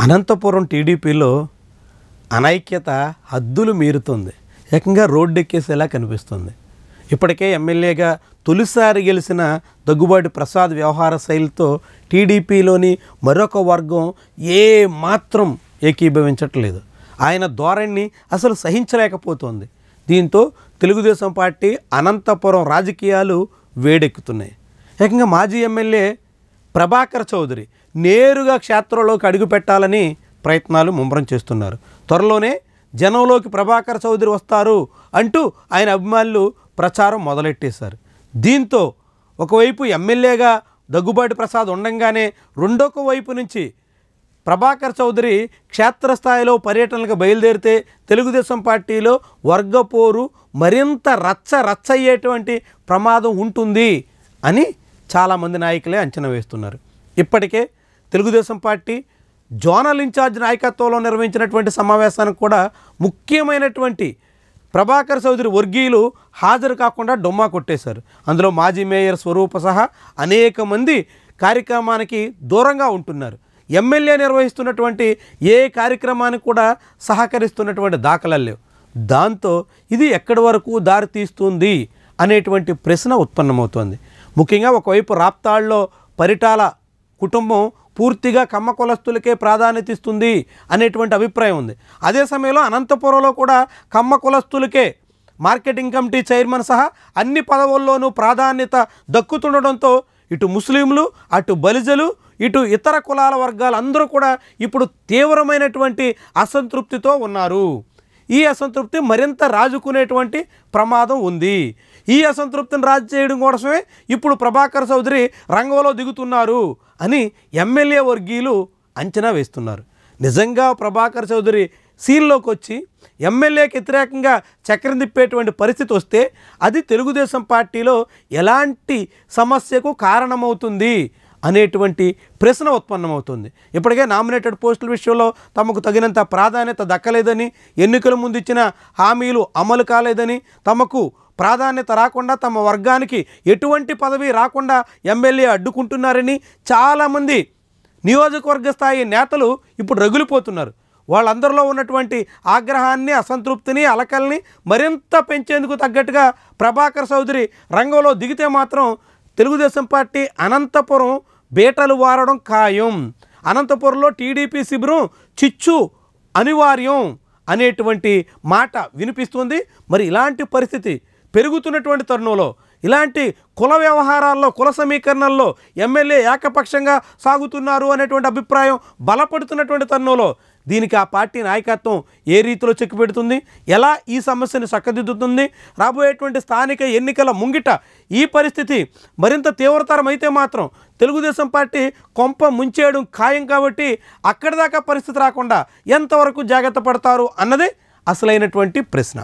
అనంతపురం టీడీపీలో అనైక్యత హద్దులు మీరుతుంది. ఏకంగా రోడ్డెక్కేసేలా కనిపిస్తుంది. ఇప్పటికే ఎమ్మెల్యేగా తొలిసారి గెలిచిన దగ్గుబాటి ప్రసాద్ వ్యవహార శైలితో టీడీపీలోని మరొక వర్గం ఏ మాత్రం ఏకీభవించట్లేదు. ఆయన ధోరణిని అసలు సహించలేకపోతోంది. దీంతో తెలుగుదేశం పార్టీ అనంతపురం రాజకీయాలు వేడెక్కుతున్నాయి. ఏకంగా మాజీ ఎమ్మెల్యే ప్రభాకర్ చౌదరి నేరుగా క్షేత్రంలోకి అడుగుపెట్టాలని ప్రయత్నాలు ముమ్మరం చేస్తున్నారు. త్వరలోనే జనంలోకి ప్రభాకర్ చౌదరి వస్తారు అంటూ ఆయన అభిమానులు ప్రచారం మొదలెట్టేశారు. దీంతో ఒకవైపు ఎమ్మెల్యేగా దగ్గుబాటి ప్రసాద్ ఉండంగానే రెండొక వైపు నుంచి ప్రభాకర్ చౌదరి క్షేత్రస్థాయిలో పర్యటనలకు బయలుదేరితే తెలుగుదేశం పార్టీలో వర్గపోరు మరింత రచ్చయ్యేటువంటి ప్రమాదం ఉంటుంది అని చాలామంది నాయకులే అంచనా వేస్తున్నారు. ఇప్పటికే తెలుగుదేశం పార్టీ జోనల్ ఇన్ఛార్జ్ నాయకత్వంలో నిర్వహించినటువంటి సమావేశానికి కూడా ముఖ్యమైనటువంటి ప్రభాకర్ చౌదరి వర్గీయులు హాజరు కాకుండా డొమ్మా కొట్టేశారు. అందులో మాజీ మేయర్ స్వరూప సహా అనేక మంది కార్యక్రమానికి దూరంగా ఉంటున్నారు. ఎమ్మెల్యే నిర్వహిస్తున్నటువంటి ఏ కార్యక్రమానికి కూడా సహకరిస్తున్నటువంటి దాఖలాలు లేవు. దాంతో ఇది ఎక్కడి వరకు దారి తీస్తుంది అనేటువంటి ప్రశ్న ఉత్పన్నమవుతోంది. ముఖ్యంగా ఒకవైపు రాప్తాడులో పరిటాల కుటుంబం పూర్తిగా కమ్మ కులస్తులకే ప్రాధాన్యత ఇస్తుంది అనేటువంటి అభిప్రాయం ఉంది. అదే సమయంలో అనంతపురంలో కూడా కమ్మ కులస్తులకే మార్కెటింగ్ కమిటీ చైర్మన్ సహా అన్ని పదవుల్లోనూ ప్రాధాన్యత దక్కుతుండడంతో ఇటు ముస్లింలు, అటు బలిజలు, ఇటు ఇతర కులాల వర్గాలు అందరూ కూడా ఇప్పుడు తీవ్రమైనటువంటి అసంతృప్తితో ఉన్నారు. ఈ అసంతృప్తి మరింత రాజుకునేటువంటి ప్రమాదం ఉంది. ఈ అసంతృప్తిని రాజు చేయడం కోసమే ఇప్పుడు ప్రభాకర్ చౌదరి రంగంలో దిగుతున్నారు అని ఎమ్మెల్యే వర్గీయులు అంచనా వేస్తున్నారు. నిజంగా ప్రభాకర్ చౌదరి సీన్లోకి వచ్చి ఎమ్మెల్యేకి వ్యతిరేకంగా చక్రం తిప్పేటువంటి పరిస్థితి వస్తే అది తెలుగుదేశం పార్టీలో ఎలాంటి సమస్యకు కారణమవుతుంది అనేటువంటి ప్రశ్న ఉత్పన్నమవుతుంది. ఇప్పటికే నామినేటెడ్ పోస్టుల విషయంలో తమకు తగినంత ప్రాధాన్యత దక్కలేదని, ఎన్నికల ముందు ఇచ్చిన హామీలు అమలు కాలేదని, తమకు ప్రాధాన్యత రాకుండా తమ వర్గానికి ఎటువంటి పదవి రాకుండా ఎమ్మెల్యే అడ్డుకుంటున్నారని చాలామంది నియోజకవర్గ స్థాయి నేతలు ఇప్పుడు రగిలిపోతున్నారు. వాళ్ళందరిలో ఉన్నటువంటి ఆగ్రహాన్ని, అసంతృప్తిని, అలకల్ని మరింత పెంచేందుకు తగ్గట్టుగా ప్రభాకర్ చౌదరి రంగంలో దిగితే మాత్రం తెలుగుదేశం పార్టీ అనంతపురం బేటలు వారడం ఖాయం. అనంతపురంలో టీడీపీ శిబిరం చిచ్చు అనివార్యం అనేటువంటి మాట వినిపిస్తుంది. మరి ఇలాంటి పరిస్థితి పెరుగుతున్నటువంటి తరుణంలో, ఇలాంటి కుల వ్యవహారాల్లో, కుల సమీకరణల్లో ఎమ్మెల్యే ఏకపక్షంగా సాగుతున్నారు అనేటువంటి అభిప్రాయం బలపడుతున్నటువంటి తరుణంలో దీనికి ఆ పార్టీ నాయకత్వం ఏ రీతిలో చెక్కు పెడుతుంది, ఎలా ఈ సమస్యను చక్కదిద్దుతుంది, రాబోయేటువంటి స్థానిక ఎన్నికల ముంగిట ఈ పరిస్థితి మరింత తీవ్రతరం అయితే మాత్రం తెలుగుదేశం పార్టీ కొంప ముంచేయడం ఖాయం. కాబట్టి అక్కడి దాకా పరిస్థితి రాకుండా ఎంతవరకు జాగ్రత్త పడతారు అన్నదే అసలైనటువంటి ప్రశ్న.